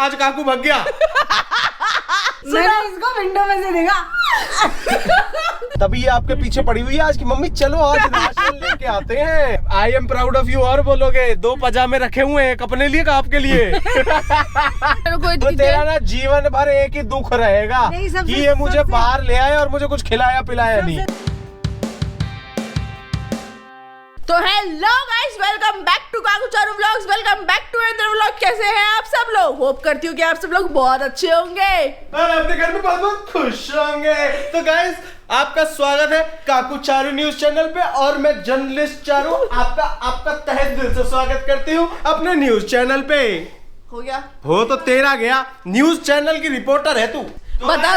आज काकू भाग गया। मैंने इसको विंडो में से देखा। तभी ये आपके पीछे पड़ी हुई है आज की मम्मी चलो आज राशन लेके आते हैं। आई एम प्राउड ऑफ यू। और बोलोगे 2 पजामे रखे हुए हैं, एक अपने लिए का आपके लिए। तो तेरा ना जीवन भर एक ही दुख रहेगा कि ये मुझे बाहर ले आए और मुझे कुछ खिलाया पिलाया नहीं। तो hello guys, welcome back to Kaku Charu vlogs, welcome back to another vlog. कैसे हैं आप सब लोग? होप करती हूँ कि आप सब लोग बहुत अच्छे होंगे और अपने घर में बहुत खुश होंगे। तो गाइस आपका स्वागत है काकू चारू न्यूज चैनल पे और मैं जर्नलिस्ट चारू आपका तहे दिल से स्वागत करती हूँ अपने न्यूज चैनल पे। हो गया हो तो तेरा गया, न्यूज चैनल की रिपोर्टर है तू। बता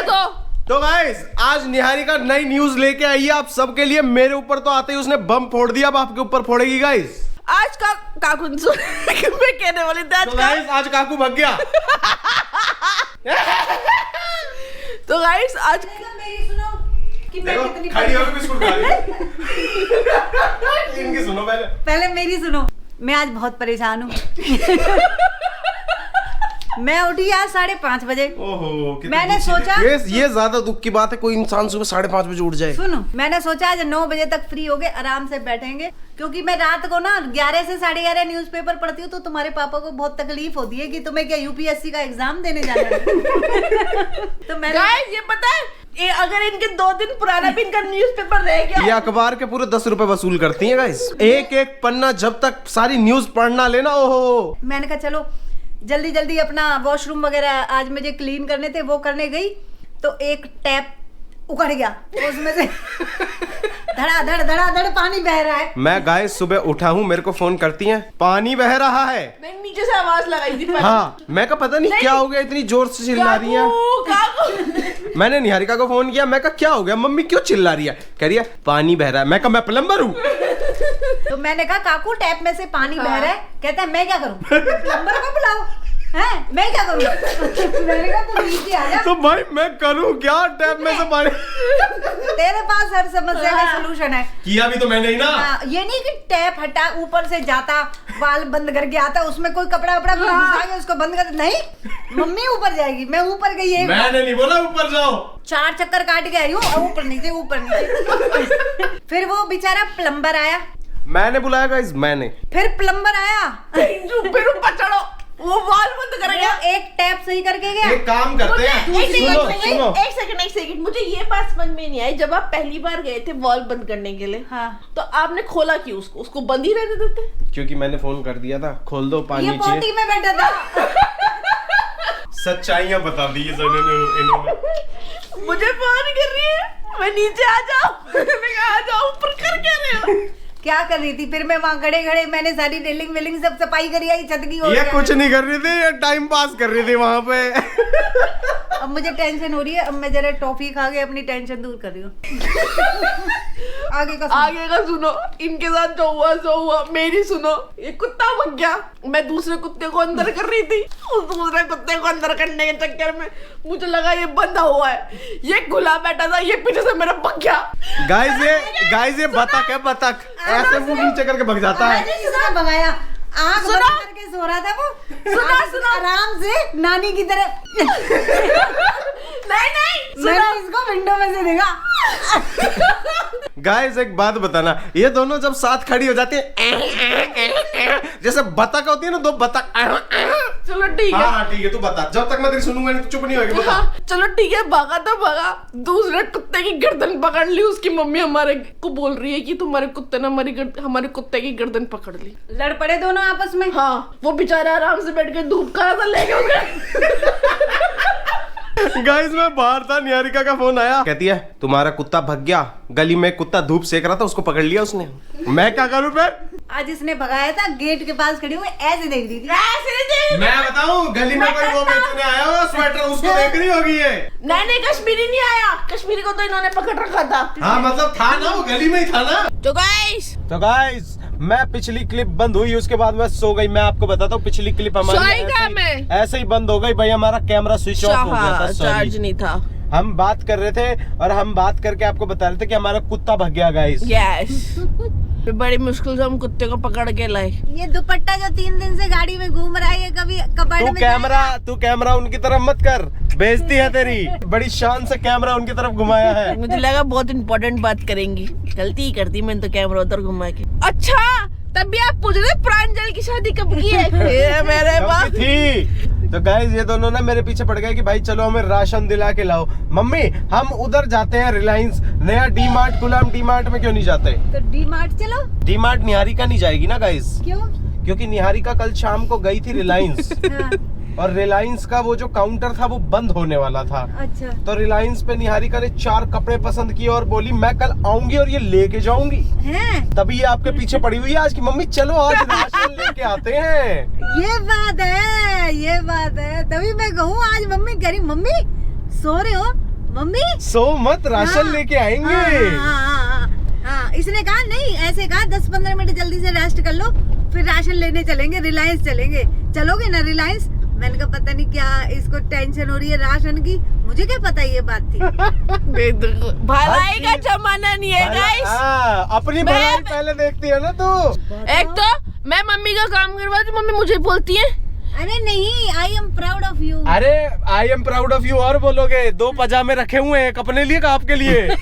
तो गाइस आज निहारिका नई न्यूज लेके आई है आप सबके लिए। मेरे ऊपर तो आते ही उसने बम फोड़ दिया, अब आपके ऊपर फोड़ेगी गाइस। आज का काकू मैं कहने वाली थी तो गाइस आज काकू भाग गया। तो गाइस आज मेरी सुनो कि मैं देखो कितनी खड़ी होकर बिस्कुट खा रही है। इनकी सुनो पहले मेरी सुनो। मैं आज बहुत परेशान हूँ। मैं उठी आज 5:30 बजे। ओहो मैंने सोचा ये ज्यादा दुख की बात है, कोई इंसान सुबह 5:30 बजे उठ जाए। सुनो, मैंने सोचा आज 9 बजे तक फ्री हो गए, आराम से बैठेंगे, क्योंकि मैं रात को ना 11 से 11:30 न्यूज़पेपर पढ़ती हूँ। तो तुम्हारे पापा को बहुत तकलीफ होती है कि तुम्हें क्या यूपीएससी का एग्जाम देने जाना है। तो मैंने गाइस ये पता है अगर इनके 2 दिन पुराना भी इनका न्यूज़पेपर रह गया। ये अखबार के पूरे 10 रुपए वसूल करती है गाइस। एक पन्ना जब तक सारी न्यूज पढ़ना लेना। ओहो मैंने कहा चलो जल्दी जल्दी अपना वॉशरूम वगैरह आज मुझे क्लीन करने थे, वो करने गई तो एक टैप उखड़ गया, उसमें से धड़ा पानी बह रहा है। मैं गाइस सुबह उठा हूँ, मेरे को फोन करती हैं पानी बह रहा है। मैंने नीचे से आवाज लगाई थी। हाँ मैं कहा पता नहीं क्या हो गया, इतनी जोर से चिल्ला रही है। मैंने निहारिका को फोन किया, मैं कहा क्या हो गया मम्मी क्यों चिल्ला रही है? कह रही है पानी बह रहा है। मैं कहा मैं प्लम्बर हूँ। तो मैंने कहा काकू टैप में से पानी बह रहा है। कहता है मैं क्या करूँ, प्लम्बर को बुलाओ। हैं मैं क्या करूँ? मैंने कहा तू नीचे आ जा। तो भाई मैं करूँ क्या? टैप में से पानी तेरे पास हर समस्या का सलूशन है। किया भी तो मैंने ही ना। ये नहीं कि टैप हटा ऊपर से जाता वाल बंद करके आता, उसमें कोई कपड़ा वपड़ा घुसा के उसको बंद कर। नहीं, मम्मी ऊपर जाएगी, मैं ऊपर गई। मैंने नहीं बोला ऊपर जाओ। 4 चक्कर काट के आई हूँ, ऊपर नीचे। फिर वो बेचारा प्लम्बर आया, मैंने बुलाया गाइस मैंने। फिर प्लम्बर आया, फिर ऊपर चढ़ो, वो वाल बंद कर गया। एक टैप सही करके गया। एक काम करते हैं, सुनो एक सेकंड मुझे ये बात समझ में नहीं आई। जब आप पहली बार गए थे वॉल बंद करने के लिए, हाँ, तो आपने खोला क्यों? उसको बंद ही रहने देते। क्योंकि मैंने फोन कर दिया था खोल दो पानी ये पोटी में बैठा था। सच्चाइयां बता दी इन्होंने। मुझे फोन कर रही है, मैं नीचे आ जाऊं। मैं आ जाऊं, ऊपर कर क्या रहे हो? क्या कर रही थी? फिर मैं वहाँ खड़े मैंने सारी ड्रिलिंग विलिंग सब सफाई करी आई, छत की। ये कुछ नहीं कर रही थी, ये टाइम पास कर रही थी वहाँ पे। अब मुझे टेंशन हो रही है, अब मैं जरा टॉफी खा के अपनी टेंशन दूर कर रही हूँ। आगे का सुनो, इनके साथ जो हुआ मेरी सुनो। ये कुत्ता भाग गया, मैं दूसरे कुत्ते को अंदर कर रही थी। उस दूसरे कुत्ते को अंदर करने के चक्कर में मुझे लगा ये बंधा हुआ है, ये खुला बैठा था, ये पीछे से मेरा भाग गया। गाइस ये बतख है, बतख ऐसे मुंह नीचे करके भाग जाता है। भगाया, आँख बंद करके सो रहा था वो। सुना आराम से नानी की तरह। नहीं मैंने इसको विंडो में से देखा। गाइस एक बात बताना, ये दोनों जब साथ खड़ी हो जाती है जैसे बतख होती है ना, 2 बतख। चलो ठीक है। हाँ ठीक है तू बता, जब तक मैं तेरी सुनूंगा नहीं तो चुप नहीं होगी। बता। हाँ, चलो ठीक है, भागा तो भागा। दूसरे कुत्ते की गर्दन पकड़ ली। उसकी मम्मी हमारे को बोल रही है कि तुम्हारे कुत्ते ने हमारे कुत्ते की गर्दन पकड़ ली। लड़ पड़े दोनों आपस में। हाँ, वो बेचारा आराम से बैठ के धूप खा रहा था, ले गए। गाइस मैं बाहर था, निहारिका का फोन आया, कहती है तुम्हारा कुत्ता भाग गया, गली में कुत्ता धूप सेक रहा था उसको पकड़ लिया उसने। मैं क्या करूं फिर? आज इसने भगाया था, गेट के पास खड़ी हुई ऐसे देख रही थी। मैं बताऊं गली में कोई वो बेचने आया होगा स्वेटर, उसको देख रही होगी ये। नहीं कश्मीरी नहीं आया, कश्मीरी को तो इन्होंने पकड़ रखा था। हाँ मतलब था ना, वो गली में ही था ना। तो गाइस मैं पिछली क्लिप बंद हुई, उसके बाद मैं सो गई। मैं आपको बताता हूँ पिछली क्लिप हमारी ऐसे ही बंद हो गई भाई, हमारा कैमरा स्विच ऑफ हो गया था, चार्ज नहीं था। हम बात कर रहे थे और हम बात करके आपको बता रहे थे कि हमारा कुत्ता भाग गया गाइस। यस फिर बड़ी मुश्किल से हम कुत्ते को पकड़ के लाए। ये दुपट्टा जो 3 दिन से गाड़ी में घूम रहा है, ये कभी कपड़ में तू कैमरा उनकी तरफ मत कर, बेइज्जती है तेरी। बड़ी शान से कैमरा उनकी तरफ घुमाया है। मुझे लगा बहुत इंपॉर्टेंट बात करेंगी, गलती ही करती मैंने तो कैमरा उधर घुमा के। अच्छा तब भी आप पूछ रहे प्रांजल की शादी कब की है? मेरे बाप थी। तो गाइस ये दोनों ना मेरे पीछे पड़ गए कि भाई चलो हमें राशन दिला के लाओ। मम्मी हम उधर जाते हैं, रिलायंस नया डी मार्ट खुला, हम डी मार्ट में क्यों नहीं जाते? तो डी मार्ट चलो। डी मार्ट निहारिका नहीं जाएगी ना गाइस। क्यों? क्योंकि निहारिका कल शाम को गई थी रिलायंस हाँ। और रिलायंस का वो जो काउंटर था वो बंद होने वाला था। अच्छा। तो रिलायंस पे निहारिका ने 4 कपड़े पसंद किए और बोली मैं कल आऊंगी और ये लेके जाऊंगी। हैं? तभी ये आपके पीछे पड़ी हुई है आज की मम्मी चलो आज राशन लेके आते हैं। ये बात है, ये बात है। तभी मैं कहूँ आज मम्मी कह रही, मम्मी सो रहे हो मम्मी? सो मत, राशन लेके आएंगे। हाँ, इसने कहा नहीं, ऐसे कहा 10-15 मिनट जल्दी से रेस्ट कर लो, फिर राशन लेने चलेंगे, रिलायंस चलेंगे। चलोगे ना रिलायंस? मैंने कहा पता नहीं क्या इसको टेंशन हो रही है राशन की, मुझे क्या पता ये बात थी। भलाई का जमाना नहीं है गाइस। अपनी भलाई पहले देखती है ना तू। एक तो मैं मम्मी का काम करवाती, मम्मी मुझे बोलती है अरे नहीं, I am proud of you. अरे I am proud of you और बोलोगे 2 पजामे रखे हुए हैं, अपने लिए का आपके लिए?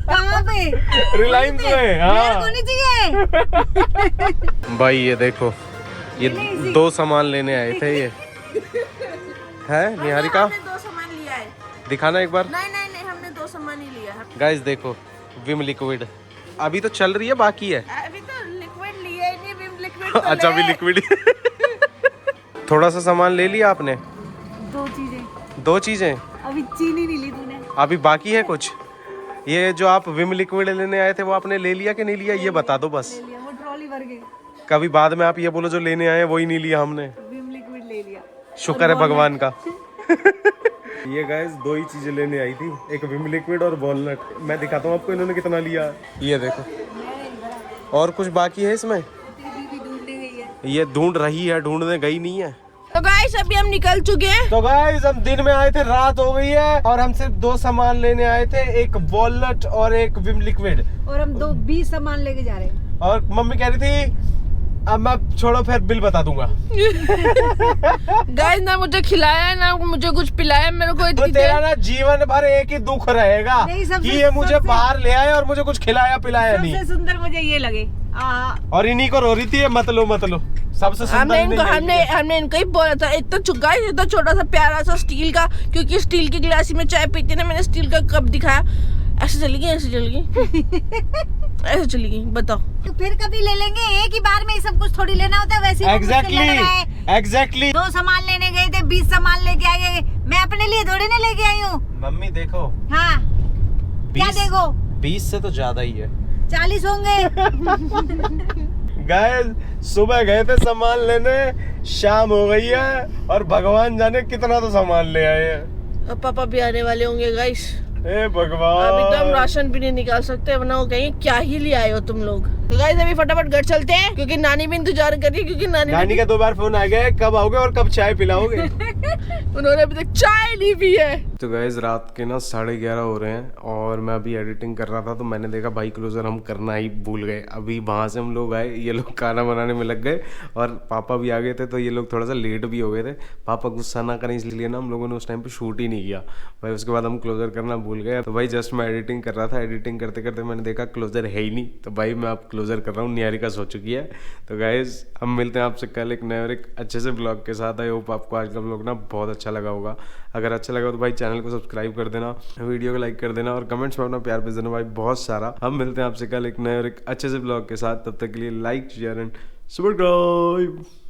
कहाँ पे? रिलायंस में। हाँ होनी चाहिए। भाई ये देखो, ये 2 सामान लेने आए थे। ये है निहारिका, हमने 2 सामान लिया है। दिखाना एक बार। नहीं हमने 2 सामान ही लिया है। गाइस देखो, विम लिक्विड अभी तो चल रही है, बाकी है। अभी तो लिक्विड लिया ही नहीं, विम लिक्विड। अच्छा अभी लिक्विड। थोड़ा सा सामान ले लिया आपने? 2 चीजें। अभी चीनी नहीं ली तूने? अभी बाकी है कुछ। ये जो आप विम लिक्विड लेने आए थे वो आपने ले लिया कि नहीं लिया, ये बता दो बस। ले लिया, वो ट्रॉली भर गई। कभी बाद में आप ये बोलो जो लेने आए वही नहीं लिया हमने। विम लिक्विड ले लिया। शुक्र है भगवान का। ये गाइस 2 ही चीजें लेने आई थी, एक विम लिक्विड और वॉलनट। मैं दिखाता हूँ आपको इन्होंने कितना लिया। ये देखो, और कुछ बाकी है इसमें? ये ढूंढ रही है, ढूंढने गई नहीं है। तो गाइस अभी हम निकल चुके हैं। तो गाइस हम दिन में आए थे, रात हो गई है और हम सिर्फ 2 सामान लेने आए थे, एक वॉलनट और एक विम लिक्विड। और हम 20 सामान लेके जा रहे हैं। और मम्मी कह रही थी अब मैं छोड़ो फिर बिल बता दूंगा। गाइस ना मुझे खिलाया ना मुझे कुछ पिलाया, मेरे को तो तेरा ना जीवन भर एक ही दुख रहेगा कि ये मुझे बाहर ले आए और मुझे कुछ खिलाया पिलाया नहीं। सबसे सुंदर मुझे ये लगे। और इन्हीं को रो रही थी मत लो सबसे सुंदर हमने इनको ही बोला था। इतना इतना छोटा सा प्यारा सा स्टील का, क्योंकि स्टील की गिलासी में चाय पीते ना, मैंने स्टील का कप दिखाया। ऐसे चलेगी ऐसे चलेगी बताओ। तो फिर कभी ले लेंगे, एक ही बार में ही सब कुछ थोड़ी लेना होता है। वैसे एग्जैक्टली 2 सामान लेने गए थे, 20 सामान लेके आए। मैं अपने लिए थोड़ी ना लेके आई हूँ। मम्मी देखो। हाँ क्या देखो? 20 से तो ज्यादा ही है, 40 होंगे। गाइस सुबह गए थे सामान लेने, शाम हो गई है और भगवान जाने कितना तो सामान ले आए हैं। अब पापा भी आने वाले होंगे गाइस। ए भगवान, अभी तो हम राशन भी नहीं निकाल सकते, वरना वो कहेंगे क्या ही ले आए हो तुम लोग। तो गाइस अभी फटाफट घर चलते हैं, क्योंकि नानी भी इंतजार कर रही है। क्योंकि नानी का 2 बार फोन आ गया, कब आओगे और कब चाय पिलाओगे। उन्होंने अभी तक चाय नहीं पी है। तो गाइस रात के ना 11:30 हो रहे हैं और मैं अभी एडिटिंग कर रहा था, तो मैंने देखा भाई क्लोजर हम करना ही भूल गए। अभी वहाँ से हम लोग आए, ये लोग खाना बनाने में लग गए और पापा भी आ गए थे, तो ये लोग थोड़ा सा लेट भी हो गए थे। पापा गुस्सा ना करें इसलिए ना हम लोगों ने उस टाइम पे शूट ही नहीं किया भाई। उसके बाद हम क्लोजर करना भूल गए। तो भाई जस्ट मैं एडिटिंग कर रहा था, एडिटिंग करते करते मैंने देखा क्लोजर है ही नहीं, तो भाई मैं अब क्लोजर कर रहा हूँ। निहारिका सो चुकी है। तो गाइज हम मिलते हैं आपसे कल एक नए और एक अच्छे से ब्लॉग के साथ। आई होप आपको आज का ब्लॉग ना बहुत अच्छा लगा होगा। अगर अच्छा लगा तो भाई चैनल को सब्सक्राइब कर देना, वीडियो को लाइक कर देना और कमेंट्स में अपना प्यार भेज देना भाई बहुत सारा। हम मिलते हैं आपसे कल एक नए और एक अच्छे से ब्लॉग के साथ। तब तक के लिए लाइक शेयर एंड सब्सक्राइब।